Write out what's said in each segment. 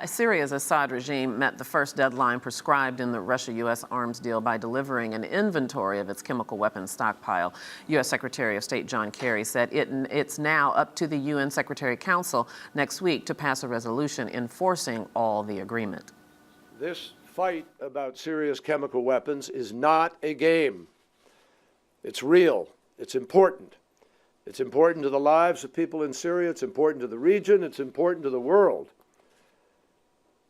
Syria's Assad regime met the first deadline prescribed in the Russia U.S. arms deal by delivering an inventory of its chemical weapons stockpile. U.S. Secretary of State John Kerry said it's now up to the UN Secretary Council next week to pass a resolution enforcing all the agreement. This fight about Syria's chemical weapons is not a game. It's real. It's important. It's important to the lives of people in Syria. It's important to the region. It's important to the world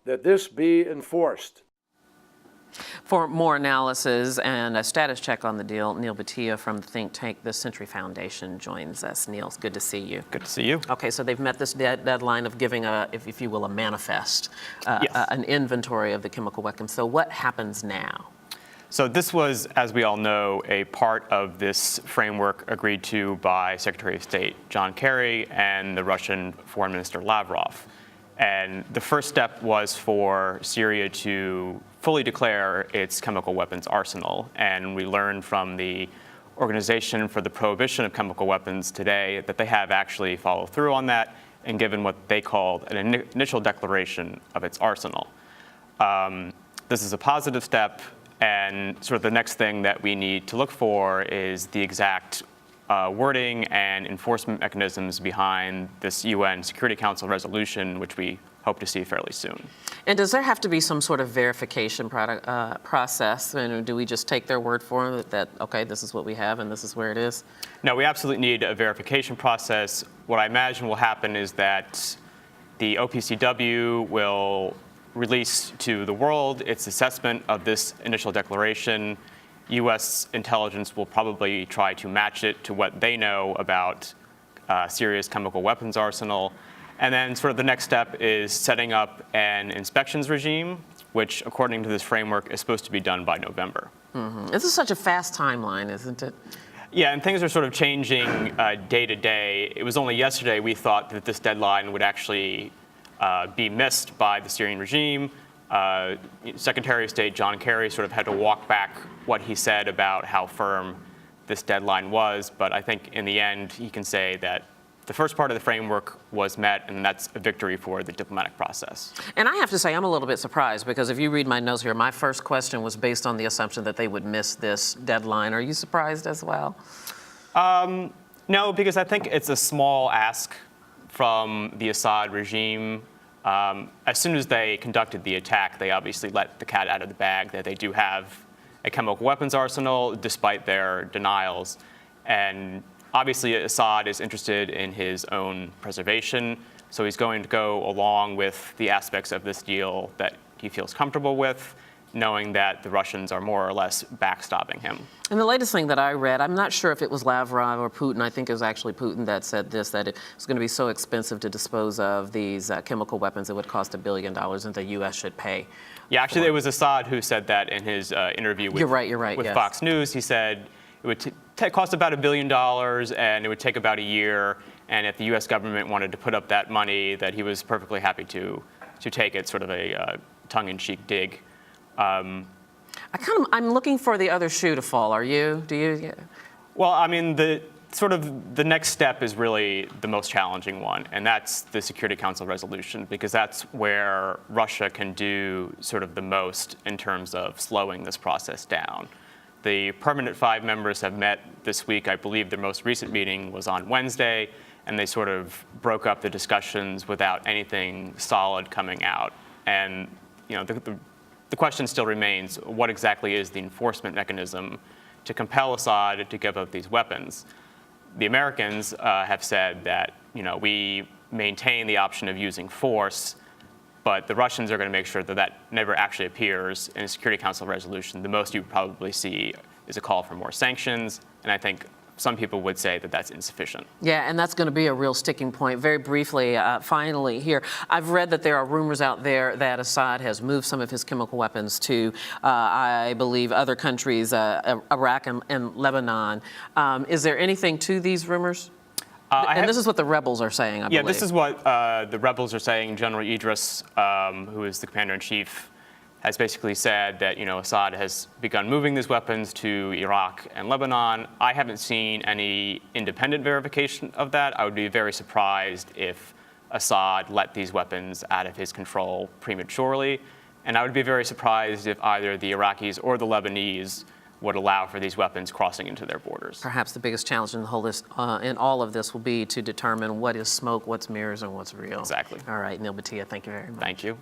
that this be enforced. For more analysis and a status check on the deal, Neil Bhatiya from the think tank The Century Foundation joins us. Neil, it's good to see you. Good to see you. Okay, so they've met this deadline of giving if you will, a manifest, Yes. An inventory of the chemical weapons. So what happens now? So this was, as we all know, a part of this framework agreed to by Secretary of State John Kerry and the Russian Foreign Minister Lavrov. And the first step was for Syria to fully declare its chemical weapons arsenal. And we learned from the Organization for the Prohibition of Chemical Weapons today that they have actually followed through on that and given what they called an initial declaration of its arsenal. This is a positive step. And sort of the next thing that we need to look for is the exact wording and enforcement mechanisms behind this UN Security Council resolution, which we hope to see fairly soon. And does there have to be some sort of verification process? And do we just take their word for it that, okay, this is what we have and this is where it is? No, we absolutely need a verification process. What I imagine will happen is that the OPCW will release to the world its assessment of this initial declaration. U.S. intelligence will probably try to match it to what they know about Syria's chemical weapons arsenal. And then sort of the next step is setting up an inspections regime, which, according to this framework, is supposed to be done by November. Mm-hmm. This is such a fast timeline, isn't it? Yeah, and things are sort of changing day to day. It was only yesterday we thought that this deadline would actually be missed by the Syrian regime. Secretary of State John Kerry sort of had to walk back what he said about how firm this deadline was, but I think in the end he can say that the first part of the framework was met, and that's a victory for the diplomatic process. And I have to say, I'm a little bit surprised, because if you read my notes here, my first question was based on the assumption that they would miss this deadline. Are you surprised as well? No, because I think it's a small ask from the Assad regime. As soon as they conducted the attack, they obviously let the cat out of the bag that they do have a chemical weapons arsenal, despite their denials. And obviously, Assad is interested in his own preservation, so he's going to go along with the aspects of this deal that he feels comfortable with, knowing that the Russians are more or less backstopping him. And the latest thing that I read, I'm not sure if it was Lavrov or Putin, I think it was actually Putin that said this, that it's going to be so expensive to dispose of these chemical weapons, it would cost $1 billion, and the U.S. should pay. Yeah, actually, it was Assad who said that in his interview with, with yes. Fox News. He said it would cost about $1 billion, and it would take about a year, and if the U.S. government wanted to put up that money, that he was perfectly happy to take it, sort of a tongue-in-cheek dig. I'm looking for the other shoe to fall. Are you? Do you? Yeah. Well, I mean, the next step is really the most challenging one, and that's the Security Council resolution, because that's where Russia can do sort of the most in terms of slowing this process down. The permanent 5 members have met this week. I believe their most recent meeting was on Wednesday, and they sort of broke up the discussions without anything solid coming out. And the question still remains, what exactly is the enforcement mechanism to compel Assad to give up these weapons? The Americans have said that we maintain the option of using force, but the Russians are going to make sure that that never actually appears in a Security Council resolution. The most you probably see is a call for more sanctions, and I think some people would say that that's insufficient. Yeah, and that's going to be a real sticking point. Very briefly, finally here, I've read that there are rumors out there that Assad has moved some of his chemical weapons to, I believe, other countries, Iraq and Lebanon. Is there anything to these rumors? This is what the rebels are saying, I believe. Yeah, this is what the rebels are saying. General Idris, who is the commander-in-chief, has basically said that Assad has begun moving these weapons to Iraq and Lebanon. I haven't seen any independent verification of that. I would be very surprised if Assad let these weapons out of his control prematurely. And I would be very surprised if either the Iraqis or the Lebanese would allow for these weapons crossing into their borders. Perhaps the biggest challenge in in all of this will be to determine what is smoke, what's mirrors, and what's real. Exactly. All right, Neil Bhatiya, thank you very much. Thank you.